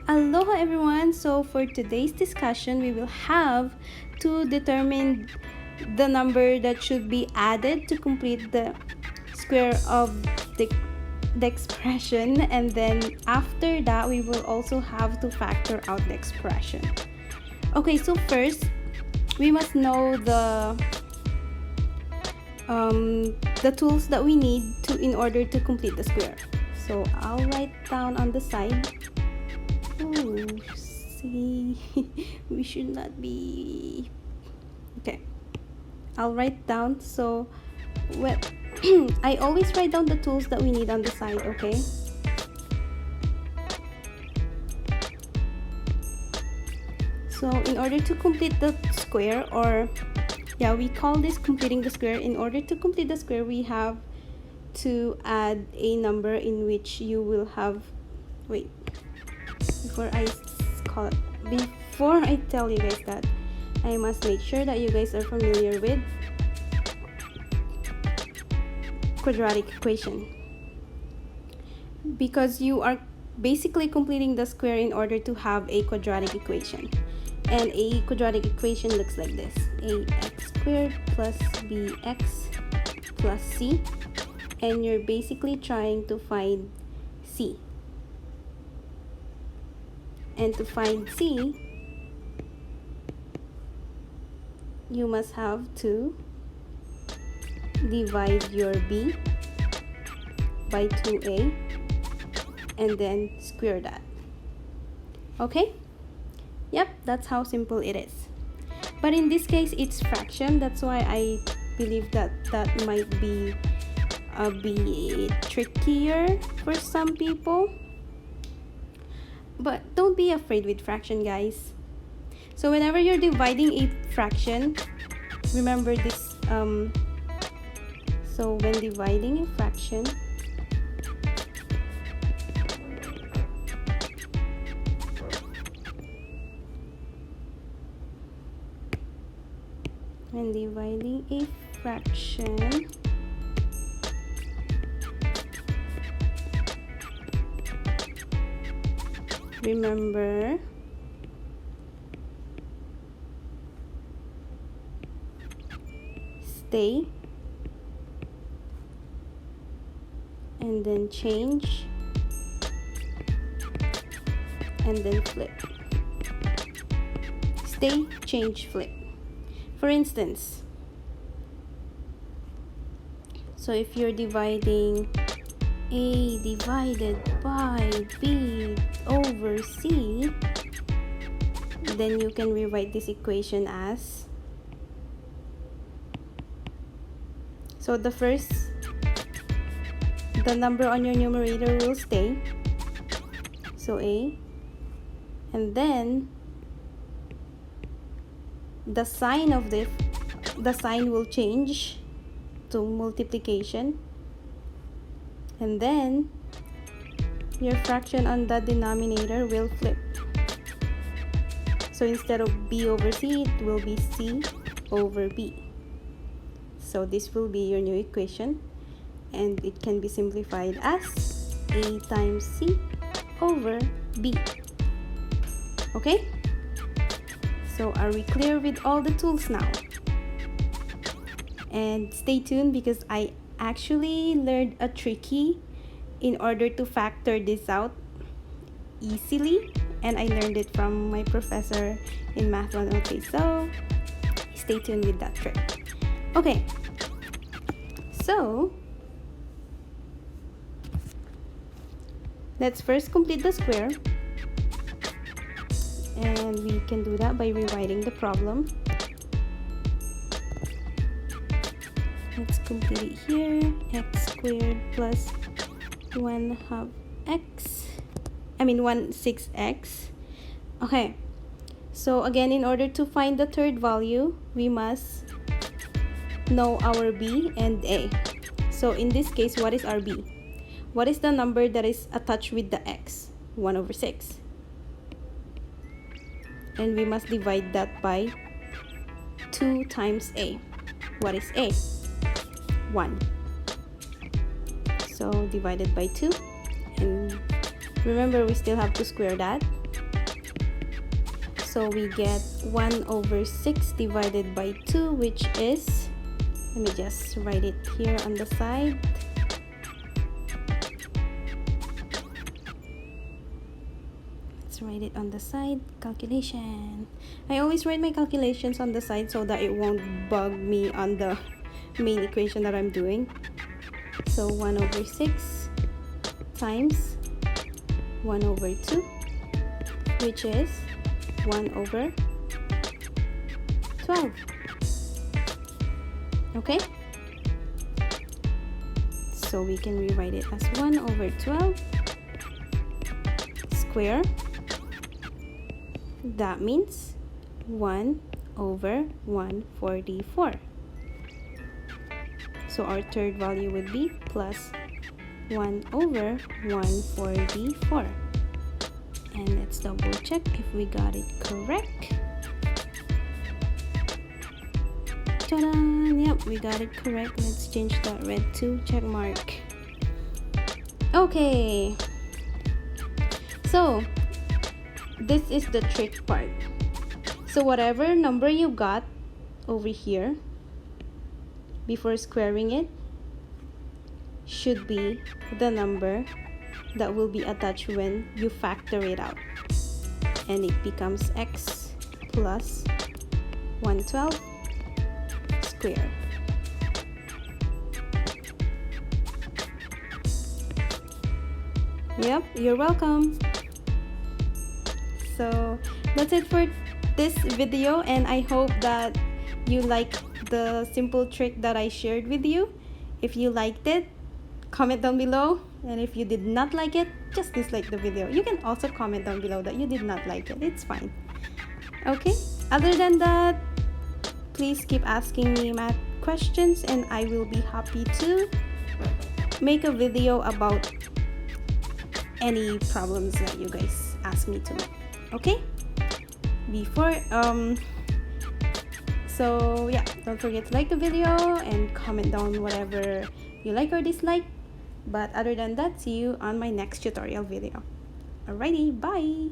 Aloha everyone! So for today's discussion, we will have to determine the number that should be added to complete the square of the, the expression, and then after that we will also have to factor out the expression. Okay, so first we must know the tools that we need to in order to complete the square. So I'll write down on the side. Oh, see, we should not be. Okay, I'll write down. So, well, I always write down the tools that we need on the side. Okay. So, in order to complete the square, or yeah, we call this completing the square. In order to complete the square, we have to add a number in which you will have. Wait. Before I tell you guys that, I must make sure that you guys are familiar with quadratic equation, because you are basically completing the square in order to have a quadratic equation. And a quadratic equation looks like this: ax squared plus bx plus c, and you're basically trying to find c. And to find c, you must have to divide your b by 2a and then square that. Okay? Yep, that's how simple it is. But in this case, it's fraction. That's why I believe that might be a bit trickier for some people. But don't be afraid with fraction, guys. So whenever you're dividing a fraction, remember this. So when dividing a fraction, remember stay and then change and then flip. Stay, change, flip. For instance, so if you're dividing a divided by b over c, then you can rewrite this equation as, so the number on your numerator will stay, so a, and then the sign will change to multiplication, and then your fraction on the denominator will flip. So instead of b over c, it will be c over b. So this will be your new equation, and it can be simplified as a times c over b. Okay? So are we clear with all the tools now? And stay tuned, because I actually learned a tricky in order to factor this out easily, and I learned it from my professor in Math 103. So stay tuned with that trick. Okay, so let's first complete the square, and we can do that by rewriting the problem. Let's complete it here. X squared plus 1/2 x, 6x. Okay, so again, in order to find the third value, we must know our b and a. So in this case, what is our b? What is the number that is attached with the x? 1 over 6. And we must divide that by 2 times a. What is a? 1. So divided by 2, and Remember, we still have to square that. So we get 1 over 6 divided by 2, which is, let me just write it here on the side. Let's write it on the side. Calculation. I always write my calculations on the side so that it won't bug me on the main equation that I'm doing. So 1 over 6 times 1 over 2, which is 1 over 12. Okay? So we can rewrite it as 1 over 12 square. That means 1 over 144. So our third value would be plus 1 over 144. And let's double check if we got it correct. Ta-da! Yep, we got it correct. Let's change that red to check mark. Okay. So this is the trick part. So whatever number you got over here before squaring it should be the number that will be attached when you factor it out, and it becomes x plus 112 squared. Yep, you're welcome. So that's it for this video, and I hope that you like the simple trick that I shared with you. If you liked it, comment down below, and if you did not like it, just dislike the video. You can also comment down below that you did not like it. It's fine. Okay, other than that, please keep asking me math questions, and I will be happy to make a video about any problems that you guys ask me to make. Okay, so yeah, don't forget to like the video and comment down whatever you like or dislike. But other than that, see you on my next tutorial video. Alrighty, bye.